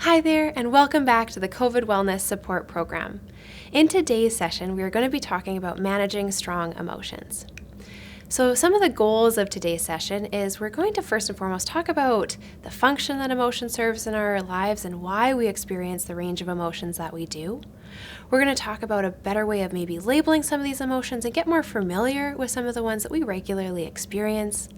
Hi there, and welcome back to the COVID Wellness Support Program. In today's session, we are going to be talking about managing strong emotions. So some of the goals of today's session is we're going to first and foremost talk about the function that emotion serves in our lives and why we experience the range of emotions that we do. We're going to talk about a better way of maybe labeling some of these emotions and get more familiar with some of the ones that we regularly experience.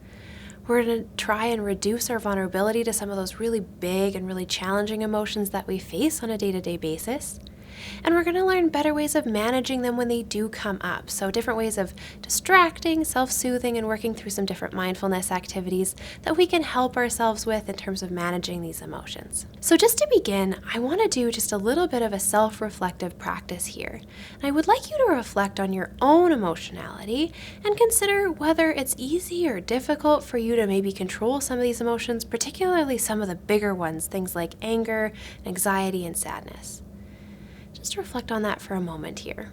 We're going to try and reduce our vulnerability to some of those really big and really challenging emotions that we face on a day-to-day basis. And we're going to learn better ways of managing them when they do come up. So different ways of distracting, self-soothing, and working through some different mindfulness activities that we can help ourselves with in terms of managing these emotions. So just to begin, I want to do just a little bit of a self-reflective practice here. And I would like you to reflect on your own emotionality and consider whether it's easy or difficult for you to maybe control some of these emotions, particularly some of the bigger ones, things like anger, anxiety, and sadness. Just reflect on that for a moment here.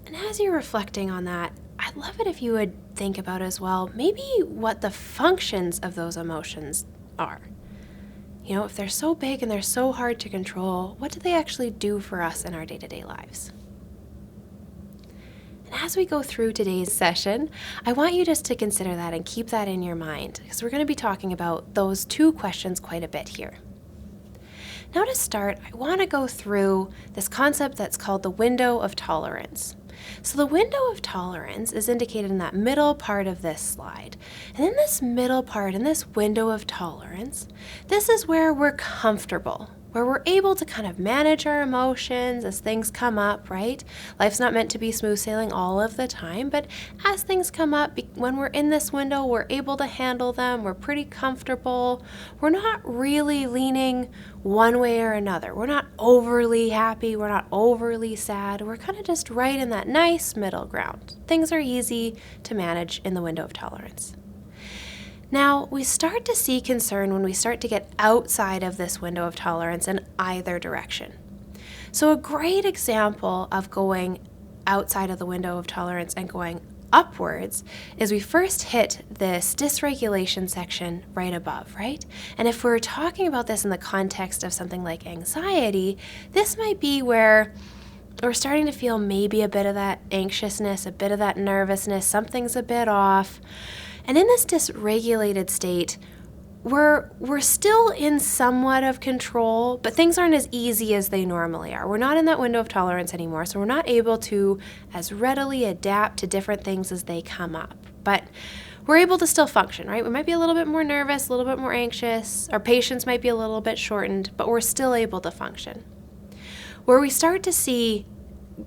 And as you're reflecting on that, I'd love it if you would think about as well, maybe what the functions of those emotions are. You know, if they're so big and they're so hard to control, what do they actually do for us in our day-to-day lives? And as we go through today's session, I want you just to consider that and keep that in your mind, because we're going to be talking about those two questions quite a bit here. Now to start, I want to go through this concept that's called the window of tolerance. So the window of tolerance is indicated in that middle part of this slide. And in this middle part, in this window of tolerance, this is where we're comfortable, where we're able to kind of manage our emotions as things come up, right? Life's not meant to be smooth sailing all of the time, but as things come up, when we're in this window, we're able to handle them. We're pretty comfortable. We're not really leaning one way or another. We're not overly happy. We're not overly sad. We're kind of just right in that nice middle ground. Things are easy to manage in the window of tolerance. Now, we start to see concern when we start to get outside of this window of tolerance in either direction. So a great example of going outside of the window of tolerance and going upwards is we first hit this dysregulation section right above, right? And if we're talking about this in the context of something like anxiety, this might be where we're starting to feel maybe a bit of that anxiousness, a bit of that nervousness, something's a bit off. And in this dysregulated state, we're still in somewhat of control, but things aren't as easy as they normally are. We're not in that window of tolerance anymore, so we're not able to as readily adapt to different things as they come up. But we're able to still function, right? We might be a little bit more nervous, a little bit more anxious. Our patience might be a little bit shortened, but we're still able to function. Where we start to see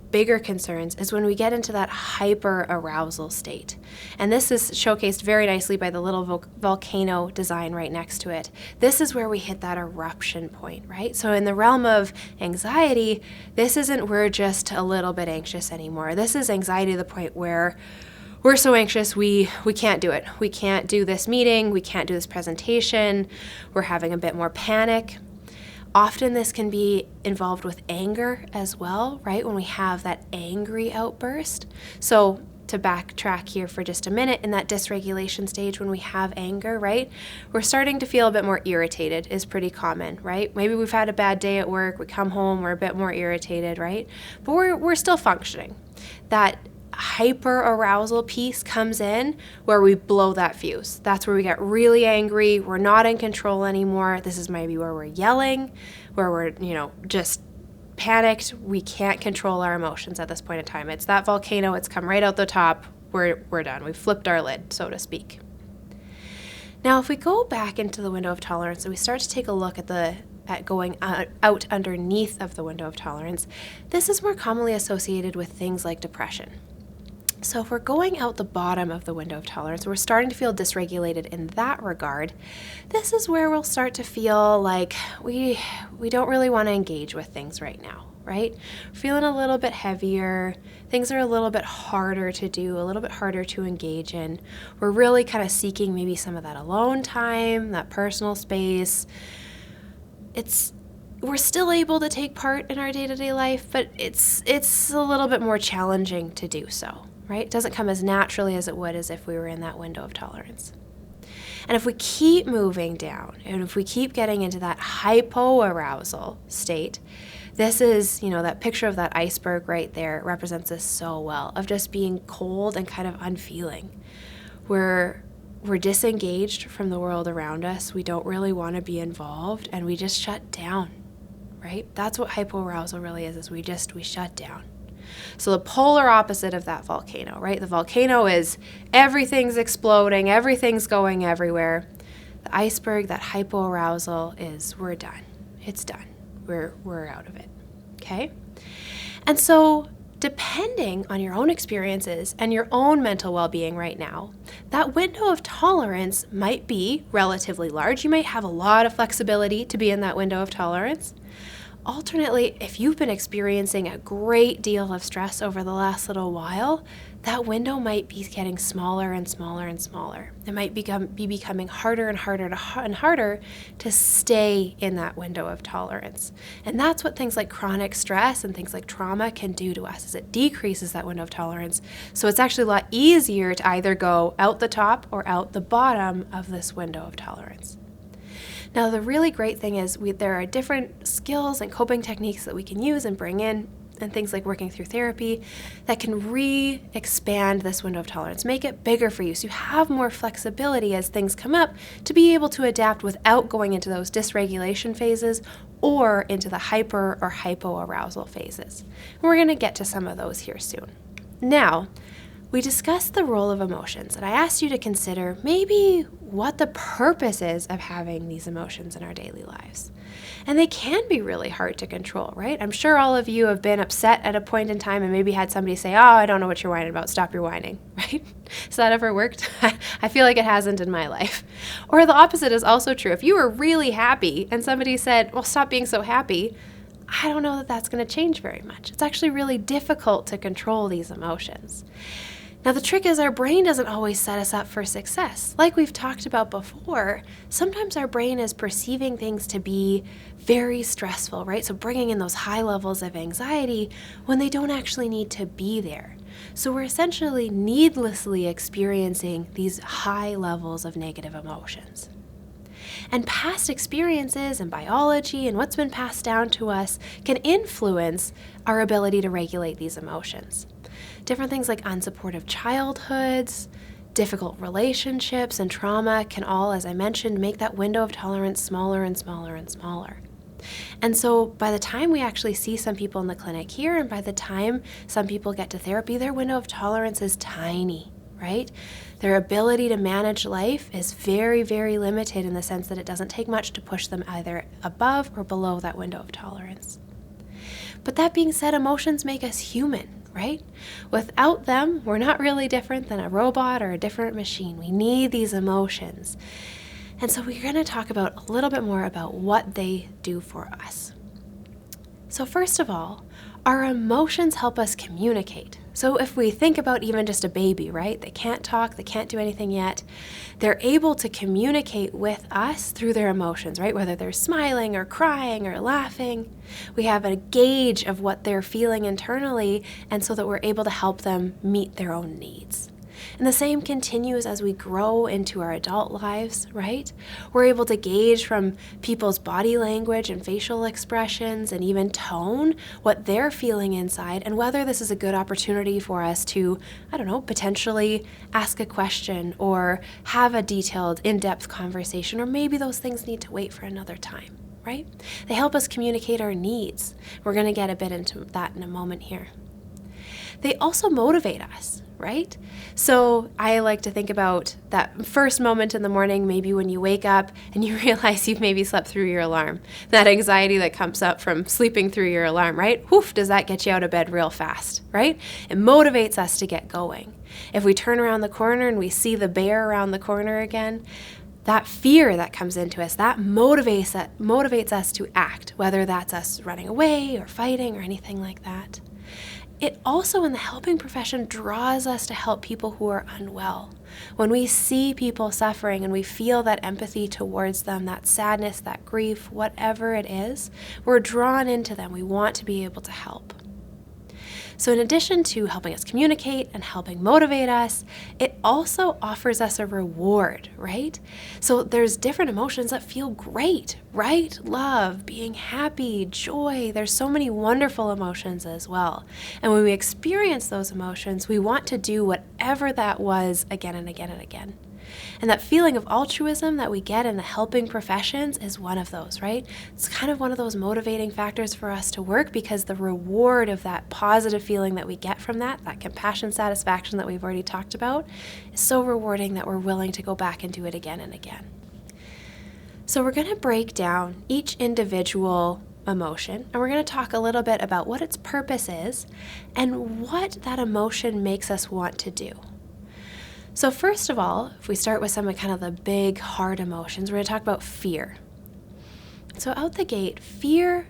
bigger concerns is when we get into that hyper arousal state. And this is showcased very nicely by the little volcano design right next to it. This is where we hit that eruption point, right? So in the realm of anxiety, this isn't we're just a little bit anxious anymore. This is anxiety to the point where we're so anxious we can't do it. We can't do this meeting. We can't do this presentation. We're having a bit more panic. Often this can be involved with anger as well, right? When we have that angry outburst. So to backtrack here for just a minute, in that dysregulation stage when we have anger, right? We're starting to feel a bit more irritated is pretty common, right? Maybe we've had a bad day at work, we come home, we're a bit more irritated, right? But we're still functioning. That hyper arousal piece comes in where we blow that fuse. That's where we get really angry. We're not in control anymore. This is maybe where we're yelling, where we're, just panicked. We can't control our emotions at this point in time. It's that volcano. It's come right out the top. We're done. We've flipped our lid, so to speak. Now, if we go back into the window of tolerance and we start to take a look at going out underneath of the window of tolerance, this is more commonly associated with things like depression. So if we're going out the bottom of the window of tolerance, we're starting to feel dysregulated in that regard, this is where we'll start to feel like we don't really want to engage with things right now, right? Feeling a little bit heavier, things are a little bit harder to do, a little bit harder to engage in. We're really kind of seeking maybe some of that alone time, that personal space. We're still able to take part in our day-to-day life, but it's a little bit more challenging to do so. Right? It doesn't come as naturally as it would as if we were in that window of tolerance. And if we keep moving down, and if we keep getting into that hypoarousal state, this is, that picture of that iceberg right there represents this so well, of just being cold and kind of unfeeling. We're disengaged from the world around us. We don't really want to be involved, and we just shut down, right? That's what hypoarousal really is we shut down. So the polar opposite of that volcano, right? The volcano is everything's exploding, everything's going everywhere. The iceberg, that hypoarousal, is we're done. It's done. We're out of it, okay? And so depending on your own experiences and your own mental well-being right now, that window of tolerance might be relatively large. You might have a lot of flexibility to be in that window of tolerance. Alternately, if you've been experiencing a great deal of stress over the last little while, that window might be getting smaller and smaller and smaller. It might be becoming harder and harder and harder to stay in that window of tolerance. And that's what things like chronic stress and things like trauma can do to us, is it decreases that window of tolerance. So it's actually a lot easier to either go out the top or out the bottom of this window of tolerance. Now, the really great thing is there are different skills and coping techniques that we can use and bring in, and things like working through therapy that can re-expand this window of tolerance, make it bigger for you so you have more flexibility as things come up to be able to adapt without going into those dysregulation phases or into the hyper or hypoarousal phases. And we're going to get to some of those here soon. Now, we discussed the role of emotions, and I asked you to consider maybe what the purpose is of having these emotions in our daily lives. And they can be really hard to control, right? I'm sure all of you have been upset at a point in time and maybe had somebody say, "Oh, I don't know what you're whining about, stop your whining," right? Has that ever worked? I feel like it hasn't in my life. Or the opposite is also true. If you were really happy and somebody said, "Well, stop being so happy," I don't know that that's going to change very much. It's actually really difficult to control these emotions. Now, the trick is our brain doesn't always set us up for success. Like we've talked about before, sometimes our brain is perceiving things to be very stressful, right? So bringing in those high levels of anxiety when they don't actually need to be there. So we're essentially needlessly experiencing these high levels of negative emotions. And past experiences and biology and what's been passed down to us can influence our ability to regulate these emotions. Different things like unsupportive childhoods, difficult relationships, and trauma can all, as I mentioned, make that window of tolerance smaller and smaller and smaller. And so by the time we actually see some people in the clinic here, and by the time some people get to therapy, their window of tolerance is tiny, right? Their ability to manage life is very, very limited in the sense that it doesn't take much to push them either above or below that window of tolerance. But that being said, emotions make us human, right? Without them, we're not really different than a robot or a different machine. We need these emotions. And so we're going to talk about a little bit more about what they do for us. So first of all, our emotions help us communicate. So if we think about even just a baby, right? They can't talk, they can't do anything yet. They're able to communicate with us through their emotions, right? Whether they're smiling or crying or laughing. We have a gauge of what they're feeling internally, and so that we're able to help them meet their own needs. And the same continues as we grow into our adult lives, right? We're able to gauge from people's body language and facial expressions and even tone what they're feeling inside and whether this is a good opportunity for us to, potentially ask a question or have a detailed, in-depth conversation, or maybe those things need to wait for another time, right? They help us communicate our needs. We're going to get a bit into that in a moment here. They also motivate us, right? So I like to think about that first moment in the morning, maybe when you wake up and you realize you've maybe slept through your alarm. That anxiety that comes up from sleeping through your alarm, right? Woof, does that get you out of bed real fast, right? It motivates us to get going. If we turn around the corner and we see the bear around the corner again, that fear that comes into us, that motivates us to act, whether that's us running away or fighting or anything like that. It also, in the helping profession, draws us to help people who are unwell. When we see people suffering and we feel that empathy towards them, that sadness, that grief, whatever it is, we're drawn into them. We want to be able to help. So in addition to helping us communicate and helping motivate us, it also offers us a reward, right? So there's different emotions that feel great, right? Love, being happy, joy. There's so many wonderful emotions as well. And when we experience those emotions, we want to do whatever that was again and again and again. And that feeling of altruism that we get in the helping professions is one of those, right? It's kind of one of those motivating factors for us to work, because the reward of that positive feeling that we get from that compassion satisfaction that we've already talked about, is so rewarding that we're willing to go back and do it again and again. So we're going to break down each individual emotion, and we're going to talk a little bit about what its purpose is and what that emotion makes us want to do. So first of all, if we start with some of kind of the big, hard emotions, we're going to talk about fear. So out the gate, fear's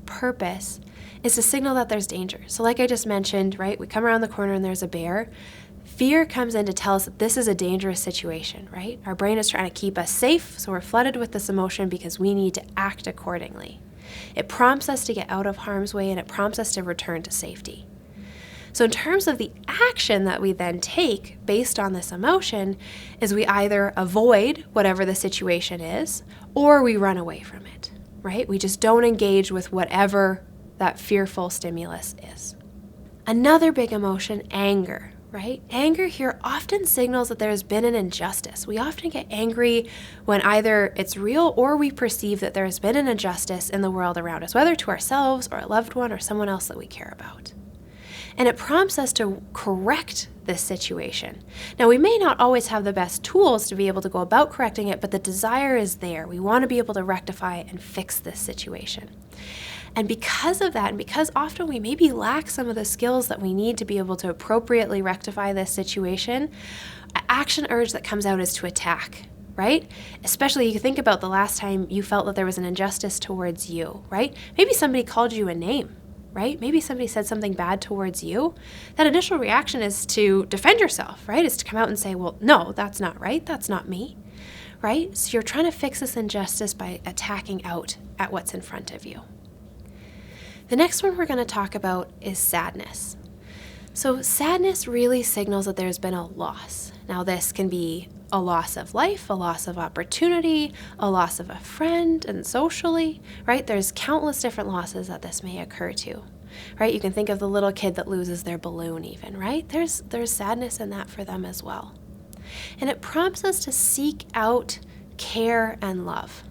purpose is to signal that there's danger. So like I just mentioned, right, we come around the corner and there's a bear. Fear comes in to tell us that this is a dangerous situation, right? Our brain is trying to keep us safe, so we're flooded with this emotion because we need to act accordingly. It prompts us to get out of harm's way, and it prompts us to return to safety. So in terms of the action that we then take based on this emotion, is we either avoid whatever the situation is, or we run away from it, right? We just don't engage with whatever that fearful stimulus is. Another big emotion, anger, right? Anger here often signals that there's been an injustice. We often get angry when either it's real or we perceive that there has been an injustice in the world around us, whether to ourselves or a loved one or someone else that we care about. And it prompts us to correct this situation. Now, we may not always have the best tools to be able to go about correcting it, but the desire is there. We want to be able to rectify and fix this situation. And because of that, and because often we maybe lack some of the skills that we need to be able to appropriately rectify this situation, an action urge that comes out is to attack, right? Especially you think about the last time you felt that there was an injustice towards you, right? Maybe somebody called you a name, right? Maybe somebody said something bad towards you. That initial reaction is to defend yourself, right? Is to come out and say, well, no, that's not right. That's not me, right? So you're trying to fix this injustice by attacking out at what's in front of you. The next one we're going to talk about is sadness. So sadness really signals that there's been a loss. Now this can be a loss of life, a loss of opportunity, a loss of a friend, and socially, right? There's countless different losses that this may occur to, right? You can think of the little kid that loses their balloon even, right? There's sadness in that for them as well. And it prompts us to seek out care and love.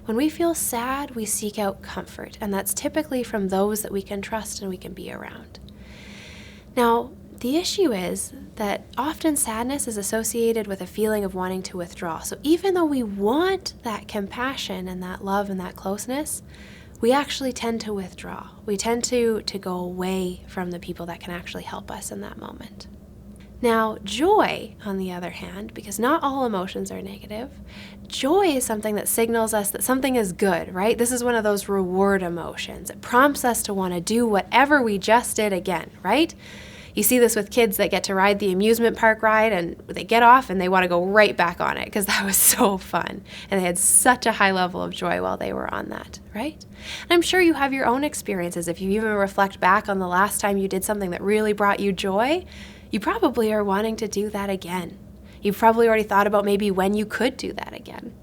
When we feel sad, we seek out comfort, and that's typically from those that we can trust and we can be around. Now, the issue is that often sadness is associated with a feeling of wanting to withdraw. So even though we want that compassion and that love and that closeness, we actually tend to withdraw. We tend to go away from the people that can actually help us in that moment. Now, joy, on the other hand, because not all emotions are negative, joy is something that signals us that something is good, right? This is one of those reward emotions. It prompts us to want to do whatever we just did again, right? You see this with kids that get to ride the amusement park ride, and they get off and they want to go right back on it because that was so fun. And they had such a high level of joy while they were on that, right? And I'm sure you have your own experiences. If you even reflect back on the last time you did something that really brought you joy, you probably are wanting to do that again. You've probably already thought about maybe when you could do that again.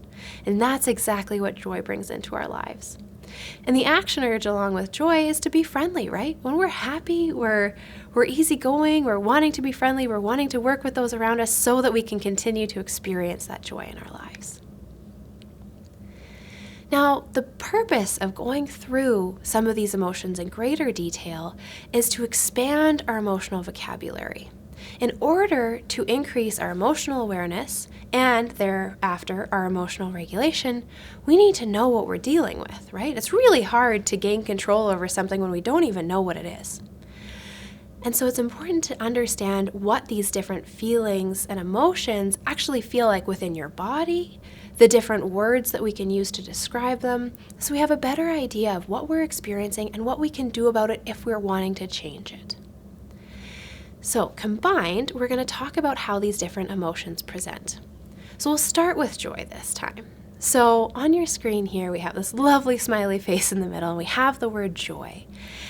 And that's exactly what joy brings into our lives. And the action urge along with joy is to be friendly, right? When we're happy, we're easygoing, we're wanting to be friendly, we're wanting to work with those around us so that we can continue to experience that joy in our lives. Now, the purpose of going through some of these emotions in greater detail is to expand our emotional vocabulary. In order to increase our emotional awareness and thereafter our emotional regulation, we need to know what we're dealing with, right? It's really hard to gain control over something when we don't even know what it is. And so it's important to understand what these different feelings and emotions actually feel like within your body, the different words that we can use to describe them, so we have a better idea of what we're experiencing and what we can do about it if we're wanting to change it. So combined, we're going to talk about how these different emotions present. So we'll start with joy this time. So on your screen here, we have this lovely smiley face in the middle, and we have the word joy.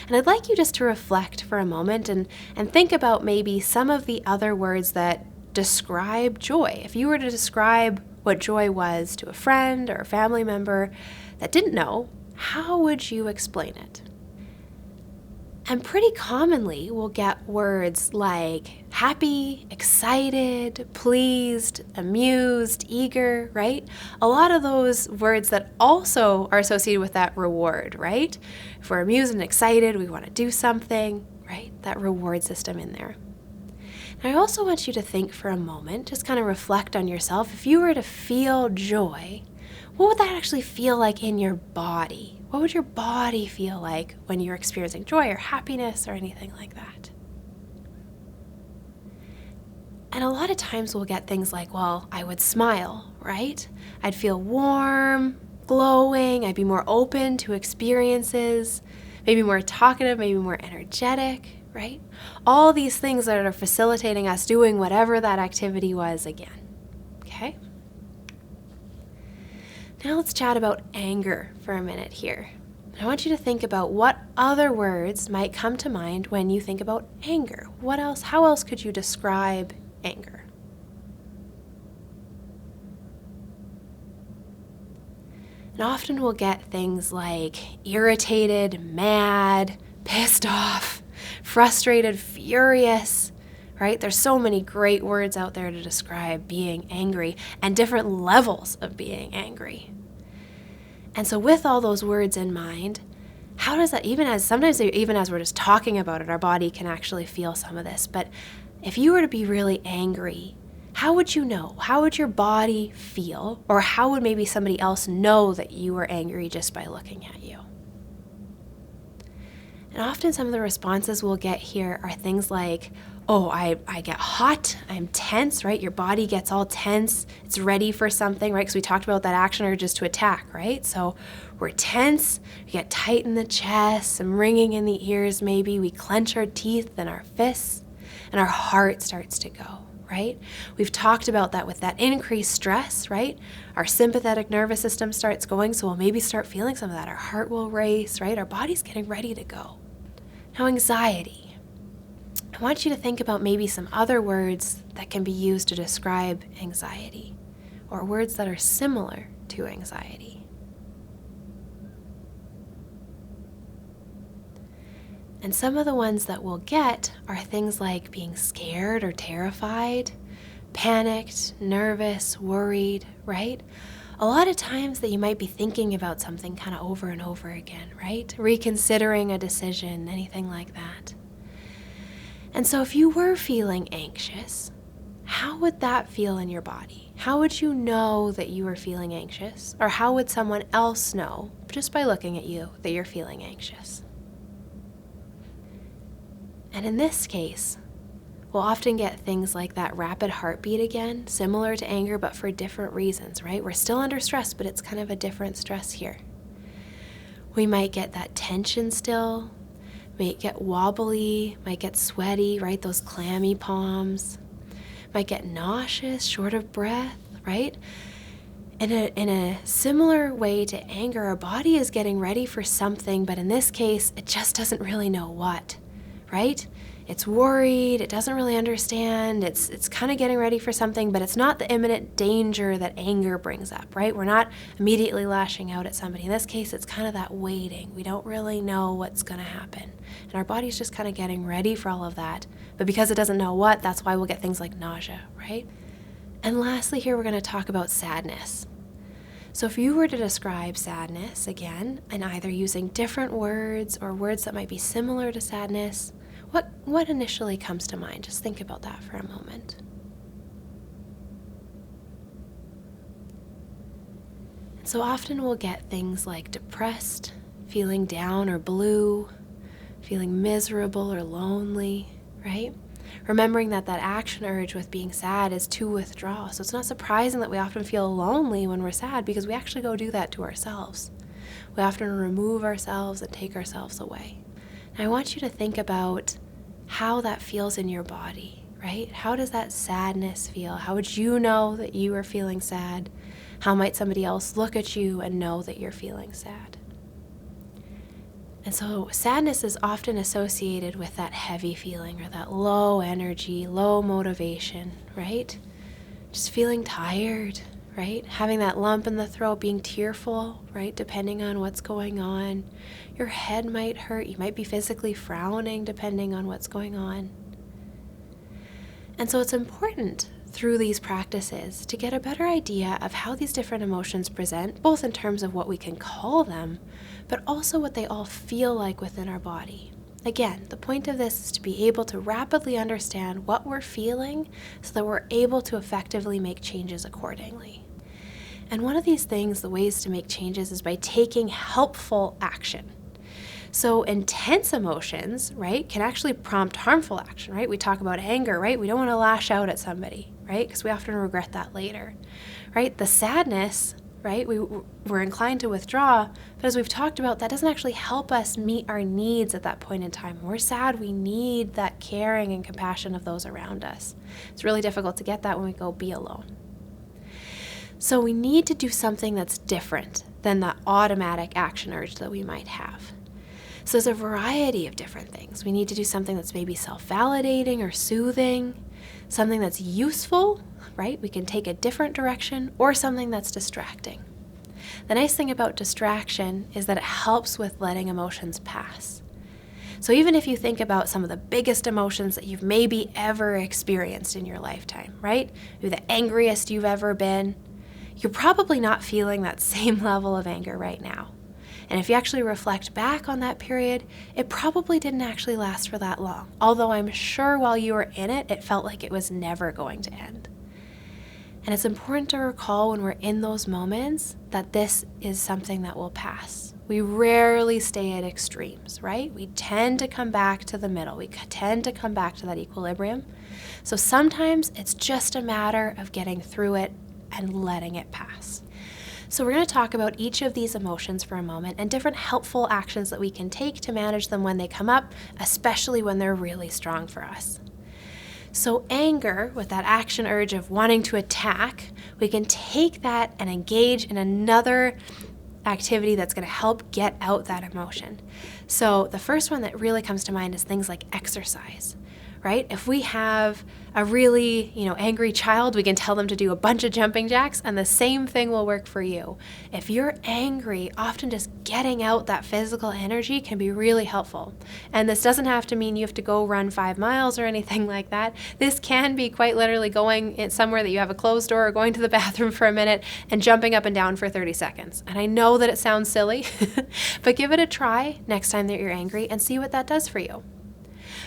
And I'd like you just to reflect for a moment and think about maybe some of the other words that describe joy. If you were to describe what joy was to a friend or a family member that didn't know, how would you explain it? And pretty commonly, we'll get words like happy, excited, pleased, amused, eager, right? A lot of those words that also are associated with that reward, right? If we're amused and excited, we want to do something, right? That reward system in there. And I also want you to think for a moment, just kind of reflect on yourself. If you were to feel joy, what would that actually feel like in your body? What would your body feel like when you're experiencing joy or happiness or anything like that? And a lot of times we'll get things like, well, I would smile, right? I'd feel warm, glowing, I'd be more open to experiences, maybe more talkative, maybe more energetic, right? All these things that are facilitating us doing whatever that activity was again, okay? Now let's chat about anger for a minute here. I want you to think about what other words might come to mind when you think about anger. What else? How else could you describe anger? And often we'll get things like irritated, mad, pissed off, frustrated, furious, right? There's so many great words out there to describe being angry and different levels of being angry. And so with all those words in mind, how does that, even as we're just talking about it, our body can actually feel some of this. But if you were to be really angry, how would you know? How would your body feel? Or how would maybe somebody else know that you were angry just by looking at you? And often some of the responses we'll get here are things like, oh, I get hot, I'm tense, right? Your body gets all tense, it's ready for something, right? Because we talked about that action urges to attack, right? So we're tense, we get tight in the chest, some ringing in the ears maybe, we clench our teeth and our fists, and our heart starts to go, right? We've talked about that with that increased stress, right? Our sympathetic nervous system starts going, so we'll maybe start feeling some of that. Our heart will race, right? Our body's getting ready to go. Now, anxiety. I want you to think about maybe some other words that can be used to describe anxiety, or words that are similar to anxiety. And some of the ones that we'll get are things like being scared or terrified, panicked, nervous, worried, right? A lot of times that you might be thinking about something kind of over and over again, right? Reconsidering a decision, anything like that. And so if you were feeling anxious, how would that feel in your body? How would you know that you were feeling anxious? Or how would someone else know, just by looking at you, that you're feeling anxious? And in this case, we'll often get things like that rapid heartbeat again, similar to anger, but for different reasons, right? We're still under stress, but it's kind of a different stress here. We might get that tension still, might get wobbly, might get sweaty, right? Those clammy palms. Might get nauseous, short of breath, right? In a similar way to anger, our body is getting ready for something, but in this case, it just doesn't really know what, right? It's worried, it doesn't really understand, it's kind of getting ready for something, but it's not the imminent danger that anger brings up, right? We're not immediately lashing out at somebody. In this case, it's kind of that waiting. We don't really know what's going to happen. And our body's just kind of getting ready for all of that. But because it doesn't know what, that's why we'll get things like nausea, right? And lastly, here we're going to talk about sadness. So if you were to describe sadness, again, and either using different words or words that might be similar to sadness, what initially comes to mind? Just think about that for a moment. And so often we'll get things like depressed, feeling down or blue, feeling miserable or lonely, right? Remembering that action urge with being sad is to withdraw. So it's not surprising that we often feel lonely when we're sad, because we actually go do that to ourselves. We often remove ourselves and take ourselves away. And I want you to think about how that feels in your body, right? How does that sadness feel? How would you know that you are feeling sad? How might somebody else look at you and know that you're feeling sad? And so sadness is often associated with that heavy feeling or that low energy, low motivation, right? Just feeling tired, right? Having that lump in the throat, being tearful, right? Depending on what's going on. Your head might hurt. You might be physically frowning depending on what's going on. And so it's important through these practices to get a better idea of how these different emotions present, both in terms of what we can call them, but also what they all feel like within our body. Again, the point of this is to be able to rapidly understand what we're feeling so that we're able to effectively make changes accordingly. And one of these things, the ways to make changes, is by taking helpful action. So intense emotions, right, can actually prompt harmful action, right? We talk about anger, right? We don't want to lash out at somebody, right? Because we often regret that later, right? The sadness, right? We're inclined to withdraw, but as we've talked about, that doesn't actually help us meet our needs at that point in time. When we're sad, we need that caring and compassion of those around us. It's really difficult to get that when we go be alone. So we need to do something that's different than the automatic action urge that we might have. So there's a variety of different things. We need to do something that's maybe self-validating or soothing, something that's useful, right? We can take a different direction, or something that's distracting. The nice thing about distraction is that it helps with letting emotions pass. So even if you think about some of the biggest emotions that you've maybe ever experienced in your lifetime, right? Maybe the angriest you've ever been, you're probably not feeling that same level of anger right now. And if you actually reflect back on that period, it probably didn't actually last for that long. Although I'm sure while you were in it, it felt like it was never going to end. And it's important to recall when we're in those moments that this is something that will pass. We rarely stay at extremes, right? We tend to come back to the middle. We tend to come back to that equilibrium. So sometimes it's just a matter of getting through it and letting it pass. So we're going to talk about each of these emotions for a moment and different helpful actions that we can take to manage them when they come up, especially when they're really strong for us. So anger, with that action urge of wanting to attack, we can take that and engage in another activity that's going to help get out that emotion. So the first one that really comes to mind is things like exercise. Right? If we have a really, angry child, we can tell them to do a bunch of jumping jacks, and the same thing will work for you. If you're angry, often just getting out that physical energy can be really helpful. And this doesn't have to mean you have to go run 5 miles or anything like that. This can be quite literally going in somewhere that you have a closed door or going to the bathroom for a minute and jumping up and down for 30 seconds. And I know that it sounds silly, but give it a try next time that you're angry and see what that does for you.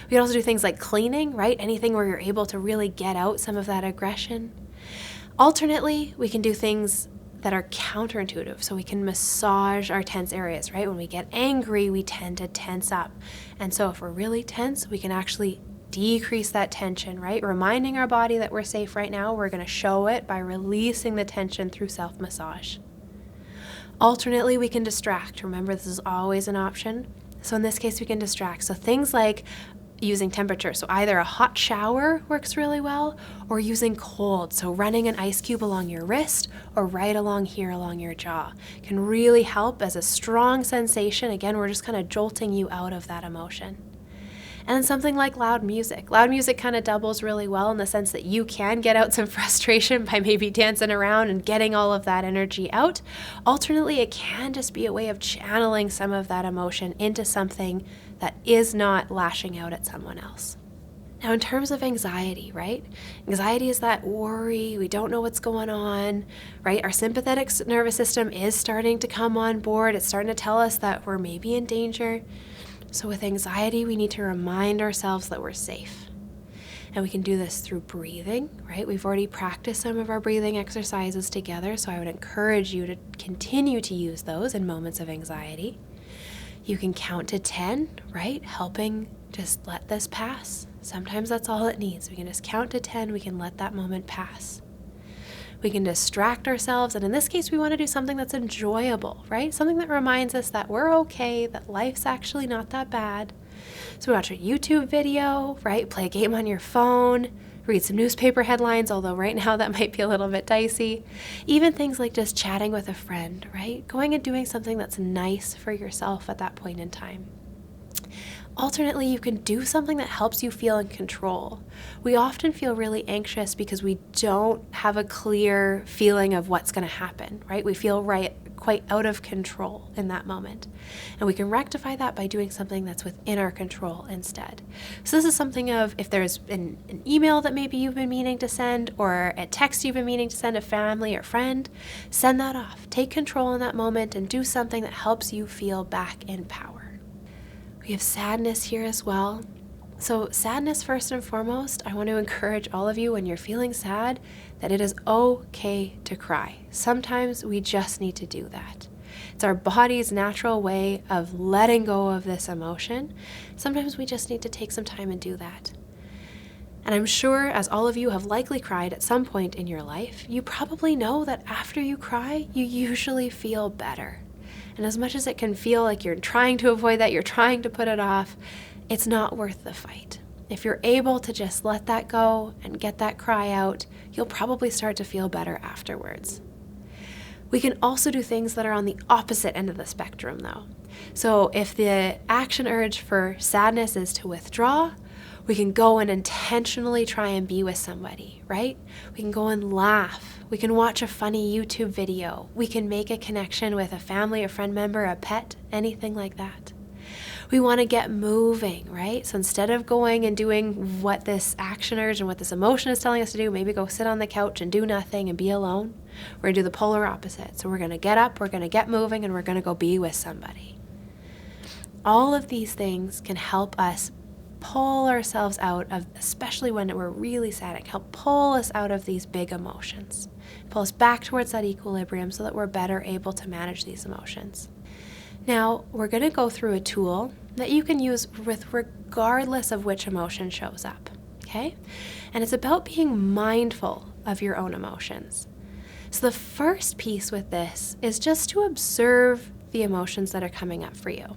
We can also do things like cleaning, right? Anything where you're able to really get out some of that aggression. Alternately, we can do things that are counterintuitive. So we can massage our tense areas, right? When we get angry, we tend to tense up. And so if we're really tense, we can actually decrease that tension, right? Reminding our body that we're safe right now, we're going to show it by releasing the tension through self-massage. Alternately, we can distract. Remember, this is always an option. So in this case, we can distract. So things like using temperature. So either a hot shower works really well, or using cold. So running an ice cube along your wrist or right along here along your jaw can really help as a strong sensation. Again, we're just kind of jolting you out of that emotion. And then something like loud music. Loud music kind of doubles really well in the sense that you can get out some frustration by maybe dancing around and getting all of that energy out. Alternately, it can just be a way of channeling some of that emotion into something that is not lashing out at someone else. Now, in terms of anxiety, right? Anxiety is that worry. We don't know what's going on, right? Our sympathetic nervous system is starting to come on board. It's starting to tell us that we're maybe in danger. So with anxiety, we need to remind ourselves that we're safe. And we can do this through breathing, right? We've already practiced some of our breathing exercises together, so I would encourage you to continue to use those in moments of anxiety. You can count to 10, right? Helping just let this pass. Sometimes that's all it needs. We can just count to 10, we can let that moment pass. We can distract ourselves, and in this case, we want to do something that's enjoyable, right? Something that reminds us that we're okay, that life's actually not that bad. So we watch a YouTube video, right? Play a game on your phone, read some newspaper headlines, although right now that might be a little bit dicey. Even things like just chatting with a friend, right? Going and doing something that's nice for yourself at that point in time. Alternately, you can do something that helps you feel in control. We often feel really anxious because we don't have a clear feeling of what's going to happen, right? We feel quite out of control in that moment. And we can rectify that by doing something that's within our control instead. So this is something of, if there's an email that maybe you've been meaning to send, or a text you've been meaning to send a family or friend, send that off. Take control in that moment and do something that helps you feel back in power. We have sadness here as well. So sadness, first and foremost, I want to encourage all of you when you're feeling sad that it is okay to cry. Sometimes we just need to do that. It's our body's natural way of letting go of this emotion. Sometimes we just need to take some time and do that. And I'm sure, as all of you have likely cried at some point in your life, you probably know that after you cry, you usually feel better. And as much as it can feel like you're trying to avoid that, you're trying to put it off, it's not worth the fight. If you're able to just let that go and get that cry out, you'll probably start to feel better afterwards. We can also do things that are on the opposite end of the spectrum, though. So if the action urge for sadness is to withdraw, we can go and intentionally try and be with somebody, right? We can go and laugh. We can watch a funny YouTube video. We can make a connection with a family, a friend member, a pet, anything like that. We want to get moving, right? So instead of going and doing what this action urge and what this emotion is telling us to do, maybe go sit on the couch and do nothing and be alone, we're going to do the polar opposite. So we're going to get up, we're going to get moving, and we're going to go be with somebody. All of these things can help us pull ourselves out of, especially when we're really sad, it can help pull us out of these big emotions, pull us back towards that equilibrium so that we're better able to manage these emotions. Now, we're going to go through a tool that you can use with regardless of which emotion shows up, okay? And it's about being mindful of your own emotions. So the first piece with this is just to observe the emotions that are coming up for you.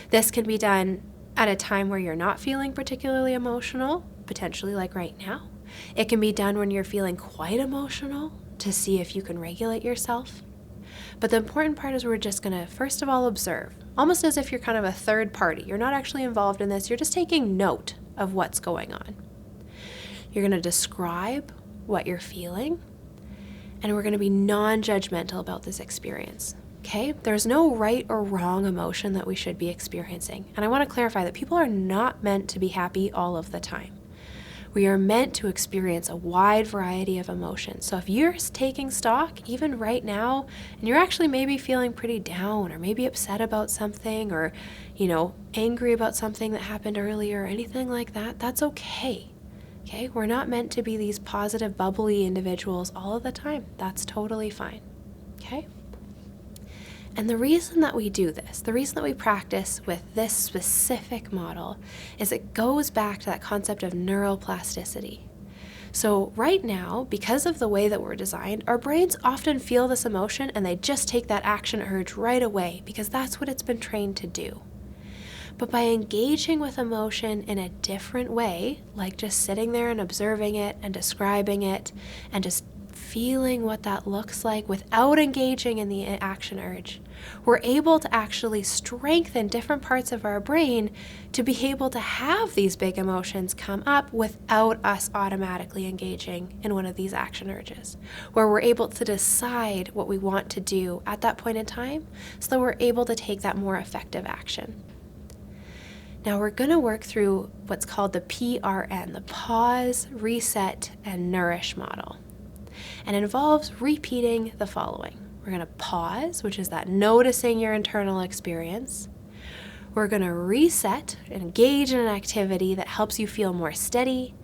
This can be done at a time where you're not feeling particularly emotional, potentially like right now. It can be done when you're feeling quite emotional to see if you can regulate yourself. But the important part is we're just going to, first of all, observe, almost as if you're kind of a third party. You're not actually involved in this. You're just taking note of what's going on. You're going to describe what you're feeling, and we're going to be non-judgmental about this experience. Okay, there's no right or wrong emotion that we should be experiencing. And I want to clarify that people are not meant to be happy all of the time. We are meant to experience a wide variety of emotions. So if you're taking stock, even right now, and you're actually maybe feeling pretty down or maybe upset about something or, angry about something that happened earlier or anything like that, that's okay. Okay, we're not meant to be these positive, bubbly individuals all of the time. That's totally fine. Okay? And the reason that we do this, the reason that we practice with this specific model, is it goes back to that concept of neuroplasticity. So right now, because of the way that we're designed, our brains often feel this emotion and they just take that action urge right away because that's what it's been trained to do. But by engaging with emotion in a different way, like just sitting there and observing it and describing it and just feeling what that looks like without engaging in the action urge, we're able to actually strengthen different parts of our brain to be able to have these big emotions come up without us automatically engaging in one of these action urges, where we're able to decide what we want to do at that point in time so that we're able to take that more effective action. Now we're going to work through what's called the PRN, the Pause, Reset, and Nourish model. And it involves repeating the following. We're going to pause, which is that noticing your internal experience. We're going to reset, engage in an activity that helps you feel more steady.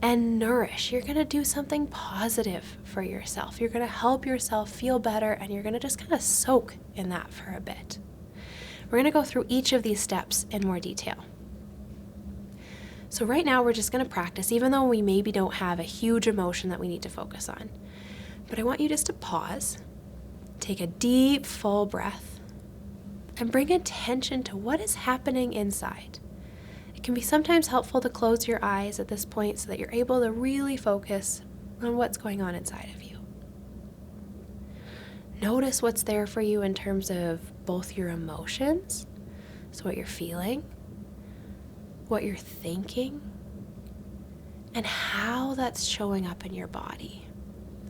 And nourish, you're going to do something positive for yourself. You're going to help yourself feel better, and you're going to just kind of soak in that for a bit. We're going to go through each of these steps in more detail. So right now we're just going to practice, even though we maybe don't have a huge emotion that we need to focus on. But I want you just to pause, take a deep, full breath, and bring attention to what is happening inside. It can be sometimes helpful to close your eyes at this point so that you're able to really focus on what's going on inside of you. Notice what's there for you in terms of both your emotions, so what you're feeling, what you're thinking, and how that's showing up in your body.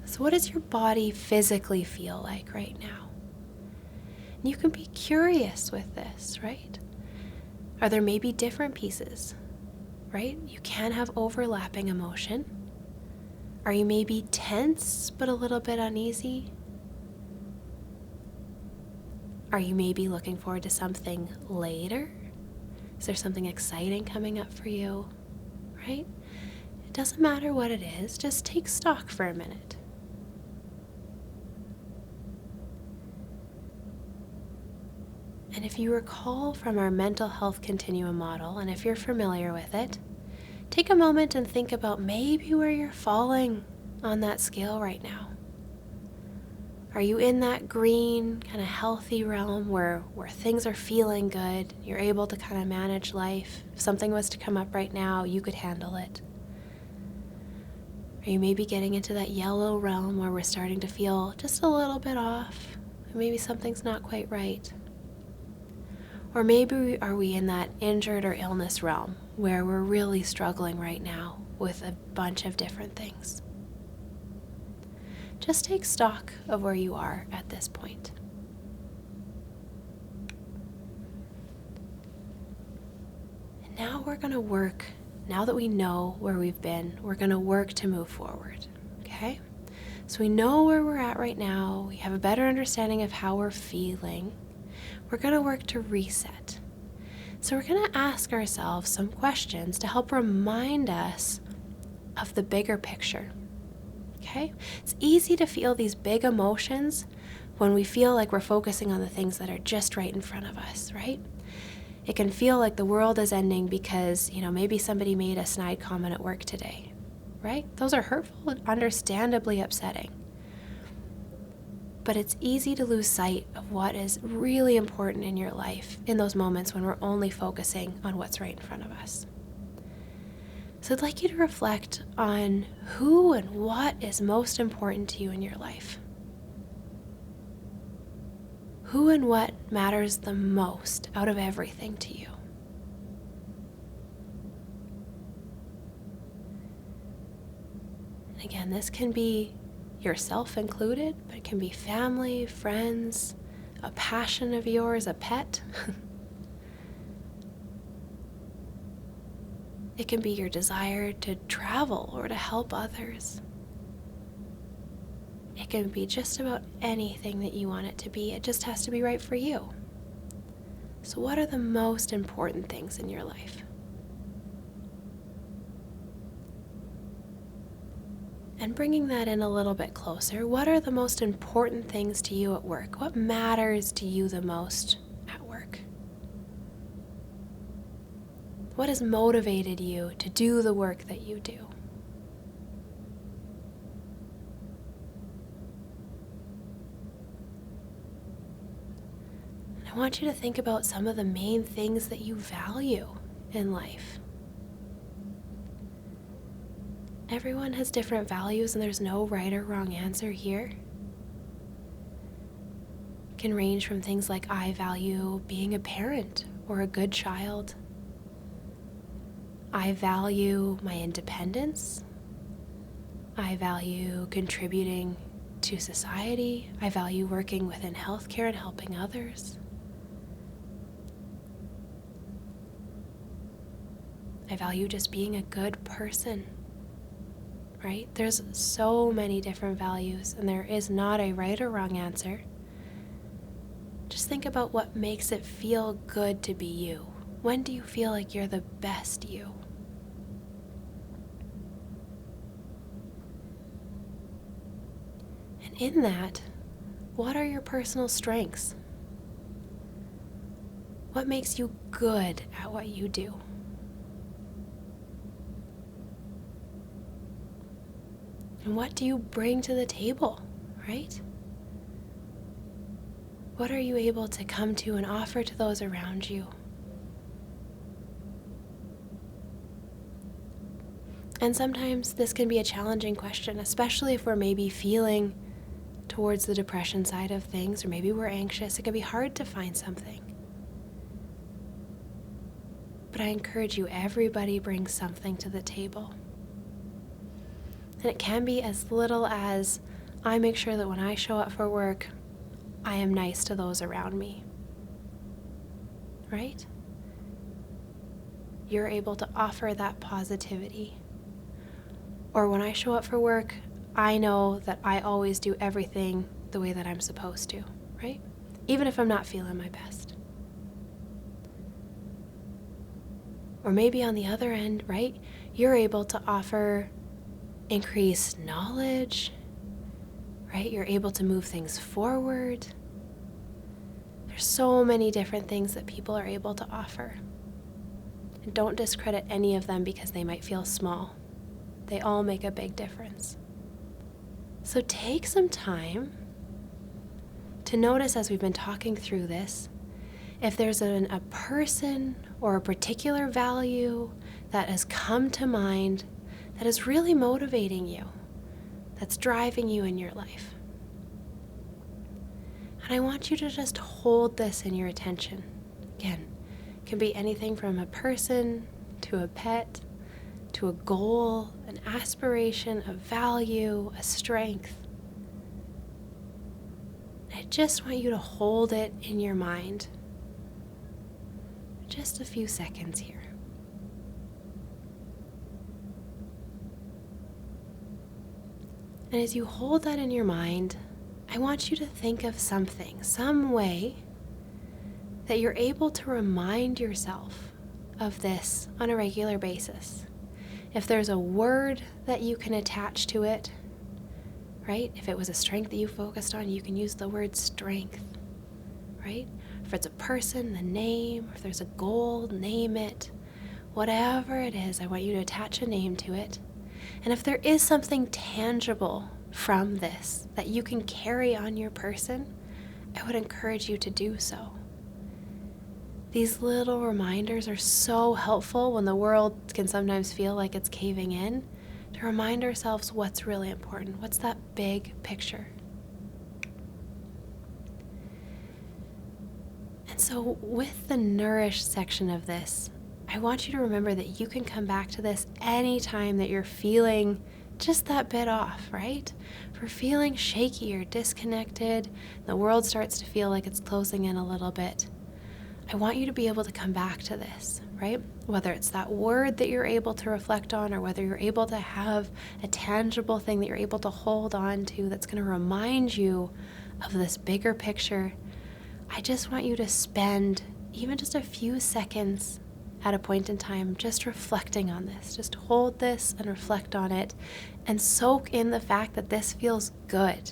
So what does your body physically feel like right now? And you can be curious with this, right? Are there maybe different pieces, right? You can have overlapping emotion. Are you maybe tense but a little bit uneasy? Are you maybe looking forward to something later? Is there something exciting coming up for you, right? It doesn't matter what it is, just take stock for a minute. And if you recall from our mental health continuum model, and if you're familiar with it, take a moment and think about maybe where you're falling on that scale right now. Are you in that green, kind of healthy realm where things are feeling good, you're able to kind of manage life? If something was to come up right now, you could handle it. Are you maybe getting into that yellow realm where we're starting to feel just a little bit off? Maybe something's not quite right. Or maybe are we in that injured or illness realm where we're really struggling right now with a bunch of different things? Just take stock of where you are at this point. And now we're going to work, now that we know where we've been, we're going to work to move forward, okay? So we know where we're at right now, we have a better understanding of how we're feeling. We're going to work to reset. So we're going to ask ourselves some questions to help remind us of the bigger picture. Okay? It's easy to feel these big emotions when we feel like we're focusing on the things that are just right in front of us, right? It can feel like the world is ending because, maybe somebody made a snide comment at work today, right? Those are hurtful and understandably upsetting. But it's easy to lose sight of what is really important in your life in those moments when we're only focusing on what's right in front of us. So I'd like you to reflect on who and what is most important to you in your life. Who and what matters the most out of everything to you? And again, this can be yourself included, but it can be family, friends, a passion of yours, a pet. It can be your desire to travel or to help others. It can be just about anything that you want it to be. It just has to be right for you. So what are the most important things in your life? And bringing that in a little bit closer, what are the most important things to you at work? What matters to you the most at work? What has motivated you to do the work that you do? And I want you to think about some of the main things that you value in life. Everyone has different values, and there's no right or wrong answer here. It can range from things like, I value being a parent or a good child. I value my independence. I value contributing to society. I value working within healthcare and helping others. I value just being a good person. Right? There's so many different values, and there is not a right or wrong answer. Just think about what makes it feel good to be you. When do you feel like you're the best you? And in that, what are your personal strengths? What makes you good at what you do? And what do you bring to the table, right? What are you able to come to and offer to those around you? And sometimes this can be a challenging question, especially if we're maybe feeling towards the depression side of things, or maybe we're anxious. It can be hard to find something. But I encourage you, everybody brings something to the table. And it can be as little as, I make sure that when I show up for work, I am nice to those around me. Right? You're able to offer that positivity. Or when I show up for work, I know that I always do everything the way that I'm supposed to, right? Even if I'm not feeling my best. Or maybe on the other end, right, you're able to offer increased knowledge, right? You're able to move things forward. There's so many different things that people are able to offer. And don't discredit any of them because they might feel small. They all make a big difference. So take some time to notice, as we've been talking through this, if there's a person or a particular value that has come to mind that is really motivating you, that's driving you in your life. And I want you to just hold this in your attention. Again, it can be anything from a person to a pet to a goal, an aspiration, a value, a strength. I just want you to hold it in your mind. Just a few seconds here. And as you hold that in your mind, I want you to think of something, some way that you're able to remind yourself of this on a regular basis. If there's a word that you can attach to it, right? If it was a strength that you focused on, you can use the word strength, right? If it's a person, the name. If there's a goal, name it. Whatever it is, I want you to attach a name to it. And if there is something tangible from this that you can carry on your person, I would encourage you to do so. These little reminders are so helpful when the world can sometimes feel like it's caving in, to remind ourselves what's really important. What's that big picture? And so with the nourish section of this, I want you to remember that you can come back to this anytime that you're feeling just that bit off, right? If we're feeling shaky or disconnected, the world starts to feel like it's closing in a little bit, I want you to be able to come back to this, right? Whether it's that word that you're able to reflect on, or whether you're able to have a tangible thing that you're able to hold on to that's going to remind you of this bigger picture. I just want you to spend even just a few seconds at a point in time just reflecting on this. Just hold this and reflect on it and soak in the fact that this feels good,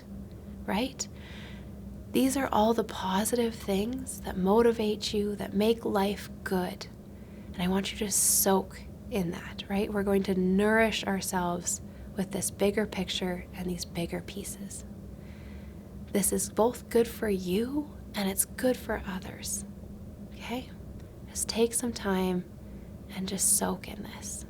right? These are all the positive things that motivate you, that make life good. And I want you to soak in that, right? We're going to nourish ourselves with this bigger picture and these bigger pieces. This is both good for you and it's good for others, okay? Just take some time and just soak in this.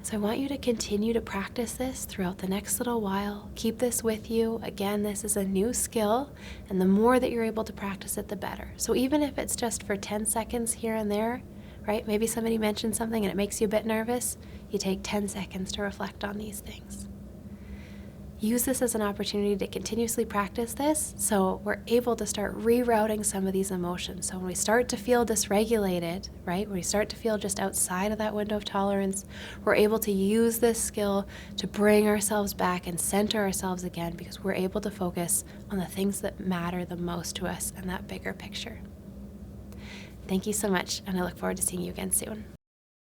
So I want you to continue to practice this throughout the next little while. Keep this with you. Again, this is a new skill, and the more that you're able to practice it, the better. So even if it's just for 10 seconds here and there, right? Maybe somebody mentioned something and it makes you a bit nervous. You take 10 seconds to reflect on these things. Use this as an opportunity to continuously practice this so we're able to start rerouting some of these emotions. So when we start to feel dysregulated, right, when we start to feel just outside of that window of tolerance, we're able to use this skill to bring ourselves back and center ourselves again, because we're able to focus on the things that matter the most to us and that bigger picture. Thank you so much, and I look forward to seeing you again soon.